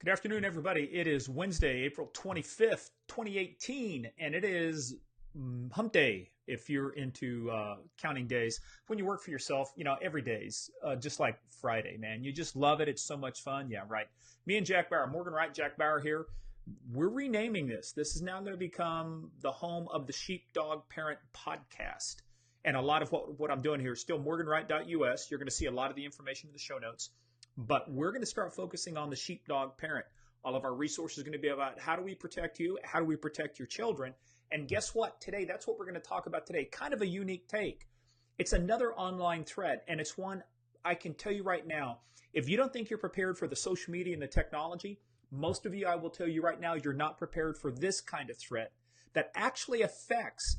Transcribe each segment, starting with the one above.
Good afternoon, everybody. It is Wednesday, April 25th, 2018, and it is hump day if you're into counting days. When you work for yourself, every day's just like Friday, man. You just love it. It's so much fun. Yeah, right. Me and Jack Bauer, Morgan Wright, Jack Bauer here. We're renaming this. This is now going to become the home of the Sheepdog Parent Podcast. And a lot of what I'm doing here is still morganwright.us. You're going to see a lot of the information in the show notes. But we're going to start focusing on the sheepdog parent. All of our resources are going to be about how do we protect you? How do we protect your children? And guess what? Today, that's what we're going to talk about today. Kind of a unique take. It's another online thread, and it's one I can tell you right now. If you don't think you're prepared for the social media and the technology, most of you, I will tell you right now, you're not prepared for this kind of threat that actually affects,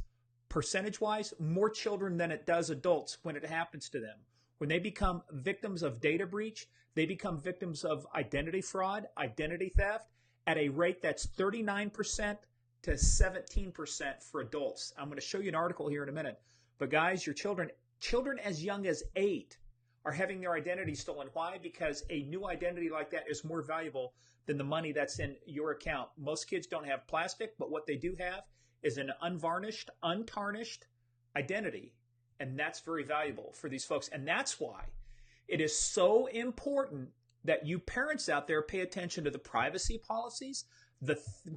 percentage-wise, more children than it does adults when it happens to them. When they become victims of data breach, they become victims of identity fraud, identity theft at a rate that's 39% to 17% for adults. I'm going to show you an article here in a minute. But guys, your children as young as 8 are having their identity stolen. Why? Because a new identity like that is more valuable than the money that's in your account. Most kids don't have plastic, but what they do have is an unvarnished, untarnished identity. And that's very valuable for these folks. And that's why it is so important that you parents out there pay attention to the privacy policies,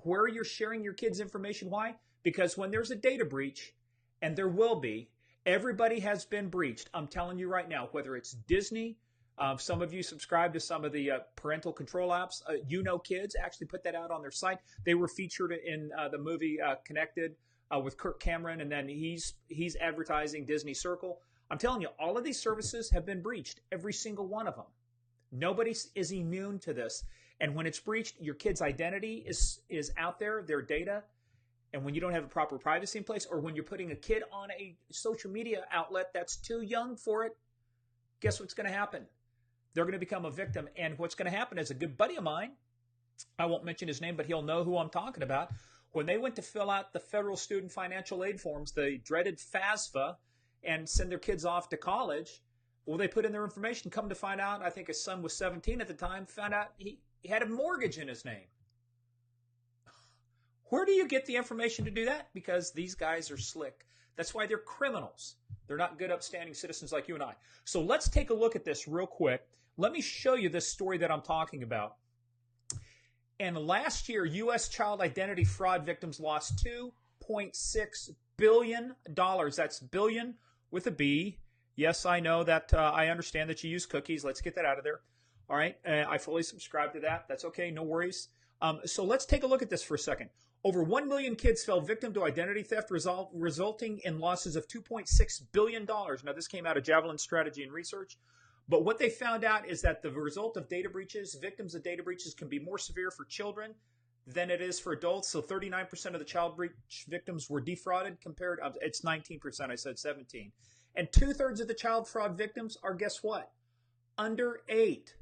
where you're sharing your kids' information. Why? Because when there's a data breach, and there will be, everybody has been breached. I'm telling you right now, whether it's Disney, some of you subscribe to some of the parental control apps. Kids actually put that out on their site. They were featured in the movie Connected with Kirk Cameron, and then he's advertising Disney Circle. I'm telling you, all of these services have been breached, every single one of them. Nobody is immune to this. And when it's breached, your kid's identity is out there, their data. And when you don't have a proper privacy in place, or when you're putting a kid on a social media outlet that's too young for it, guess what's going to happen? They're going to become a victim. And what's going to happen is a good buddy of mine, I won't mention his name, but he'll know who I'm talking about. When they went to fill out the federal student financial aid forms, the dreaded FAFSA, and send their kids off to college, well, they put in their information. Come to find out, I think his son was 17 at the time, found out he had a mortgage in his name. Where do you get the information to do that? Because these guys are slick. That's why they're criminals. They're not good, upstanding citizens like you and I. So let's take a look at this real quick. Let me show you this story that I'm talking about. And last year, U.S. child identity fraud victims lost $2.6 billion. That's billion with a B. Yes, I know that. I understand that you use cookies. Let's get that out of there. All right. I fully subscribe to that. That's okay. No worries. So let's take a look at this for a second. Over 1 million kids fell victim to identity theft, resulting in losses of $2.6 billion. Now, this came out of Javelin Strategy and Research. But what they found out is that the result of data breaches, victims of data breaches, can be more severe for children than it is for adults. So 39% of the child breach victims were defrauded compared, it's 19%, I said 17. And 2/3 of the child fraud victims are, guess what? Under 8.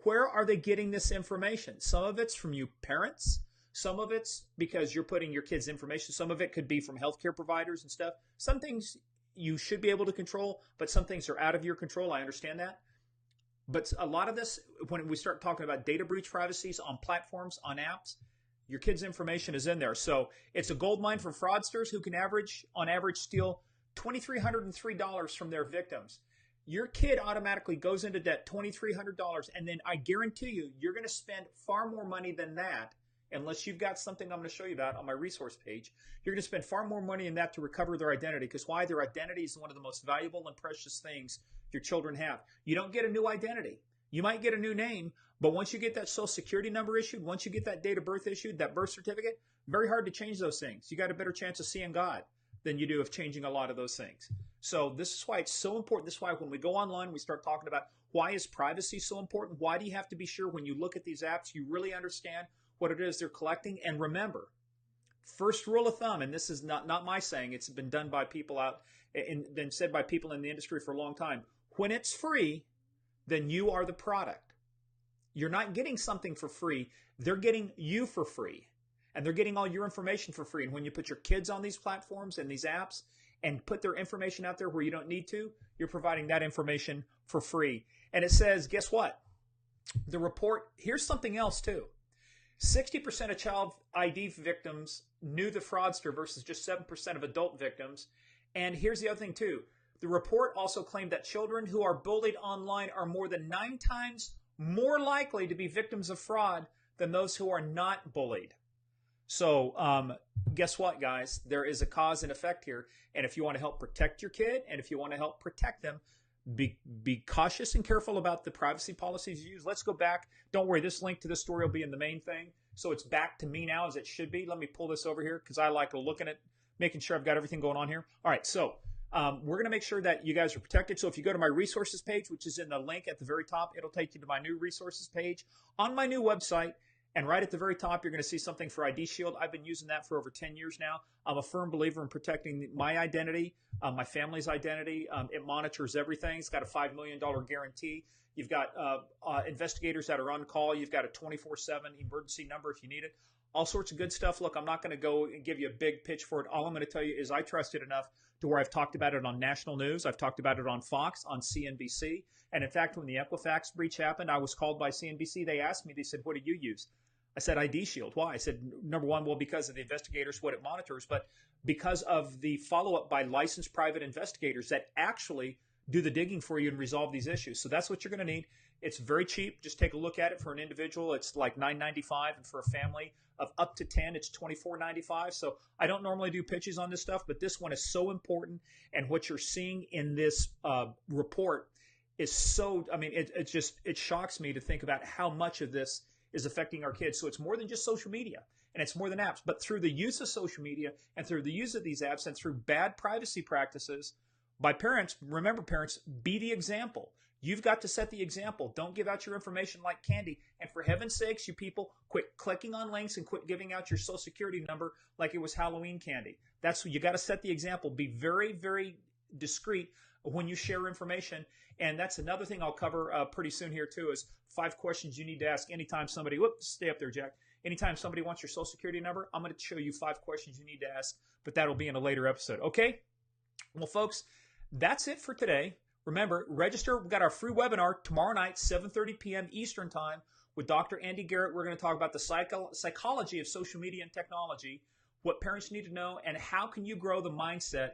Where are they getting this information? Some of it's from you parents. Some of it's because you're putting your kids' information. Some of it could be from healthcare providers and stuff. Some things you should be able to control, but some things are out of your control. I understand that. But a lot of this, when we start talking about data breach privacies on platforms, on apps, your kids' information is in there. So it's a gold mine for fraudsters who can on average, steal $2,303 from their victims. Your kid automatically goes into debt, $2,300, and then I guarantee you, you're going to spend far more money than that, unless you've got something I'm going to show you about on my resource page. You're going to spend far more money in that to recover their identity. Because why? Their identity is one of the most valuable and precious things your children have. You don't get a new identity. You might get a new name, but once you get that social security number issued, once you get that date of birth issued, that birth certificate, very hard to change those things. You got a better chance of seeing God than you do of changing a lot of those things. So this is why it's so important. This is why when we go online, we start talking about why is privacy so important? Why do you have to be sure when you look at these apps, you really understand what it is they're collecting? And remember, first rule of thumb, and this is not my saying, it's been done by people out and been said by people in the industry for a long time. When it's free, then you are the product. You're not getting something for free. They're getting you for free. And they're getting all your information for free. And when you put your kids on these platforms and these apps and put their information out there where you don't need to, you're providing that information for free. And it says, guess what? The report, here's something else too. 60% of child ID victims knew the fraudster versus just 7% of adult victims. And here's the other thing too. The report also claimed that children who are bullied online are more than 9 times more likely to be victims of fraud than those who are not bullied. So guess what, guys? There is a cause and effect here. And if you want to help protect your kid and if you want to help protect them, be cautious and careful about the privacy policies you use. Let's go back. Don't worry, this link to this story will be in the main thing. So it's back to me now as it should be. Let me pull this over here because I like looking at making sure I've got everything going on here. All right, so we're going to make sure that you guys are protected. So if you go to my resources page, which is in the link at the very top, it'll take you to my new resources page on my new website. And right at the very top, you're going to see something for ID Shield. I've been using that for over 10 years now. I'm a firm believer in protecting my identity, my family's identity. It monitors everything. It's got a $5 million guarantee. You've got investigators that are on call. You've got a 24/7 emergency number if you need it. All sorts of good stuff. Look, I'm not going to go and give you a big pitch for it. All I'm going to tell you is I trust it enough to where I've talked about it on national news. I've talked about it on Fox, on CNBC. And in fact, when the Equifax breach happened, I was called by CNBC. They asked me, they said, what do you use? I said ID Shield. Why? I said, number one, well, because of the investigators, what it monitors, but because of the follow-up by licensed private investigators that actually do the digging for you and resolve these issues. So that's what you're going to need. It's very cheap. Just take a look at it. For an individual, it's like $9.95, and for a family of up to 10, it's $24.95. So I don't normally do pitches on this stuff, but this one is so important. And what you're seeing in this report is so, I mean, it shocks me to think about how much of this is affecting our kids. So it's more than just social media, and it's more than apps, but through the use of social media and through the use of these apps and through bad privacy practices by parents. Remember, parents, be the example. You've got to set the example. Don't give out your information like candy. And for heaven's sakes, you people, quit clicking on links and quit giving out your social security number like it was Halloween candy. That's what you got to set the example. Be very, very discreet when you share information. And that's another thing I'll cover pretty soon here too, is 5 questions you need to ask anytime somebody, whoops, stay up there, Jack. Anytime somebody wants your social security number, I'm going to show you 5 questions you need to ask, but that'll be in a later episode. Okay? Well, folks, that's it for today. Remember, register. We've got our free webinar tomorrow night, 7:30 p.m. Eastern Time with Dr. Andy Garrett. We're going to talk about the psychology of social media and technology, what parents need to know, and how can you grow the mindset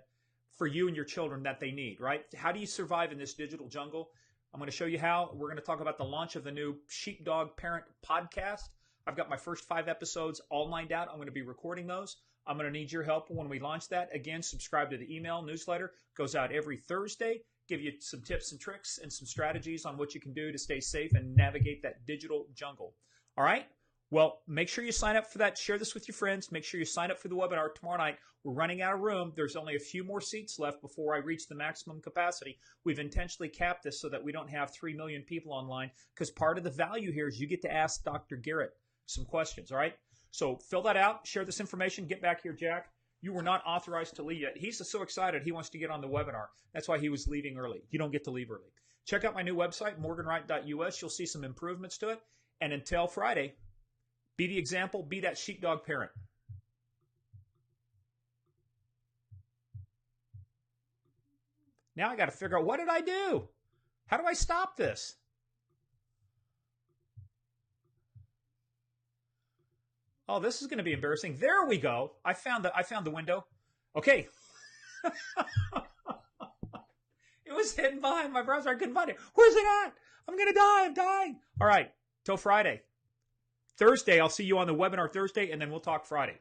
for you and your children that they need, right? How do you survive in this digital jungle? I'm going to show you how. We're going to talk about the launch of the new Sheepdog Parent podcast. I've got my first 5 episodes all lined out. I'm going to be recording those. I'm going to need your help when we launch that. Again, subscribe to the email newsletter. Goes out every Thursday. Give you some tips and tricks and some strategies on what you can do to stay safe and navigate that digital jungle. All right? Well, make sure you sign up for that. Share this with your friends. Make sure you sign up for the webinar tomorrow night. We're running out of room. There's only a few more seats left before I reach the maximum capacity. We've intentionally capped this so that we don't have 3 million people online, because part of the value here is you get to ask Dr. Garrett some questions, all right? So fill that out. Share this information. Get back here, Jack. You were not authorized to leave yet. He's so excited he wants to get on the webinar. That's why he was leaving early. You don't get to leave early. Check out my new website, morganwright.us. You'll see some improvements to it. And until Friday, be the example. Be that sheepdog parent. Now I got to figure out, what did I do? How do I stop this? Oh, this is going to be embarrassing. There we go. I found the window. Okay. It was hidden behind my browser. I couldn't find it. Where's it at? I'm going to die. I'm dying. All right. Till Friday. Thursday, I'll see you on the webinar Thursday, and then we'll talk Friday.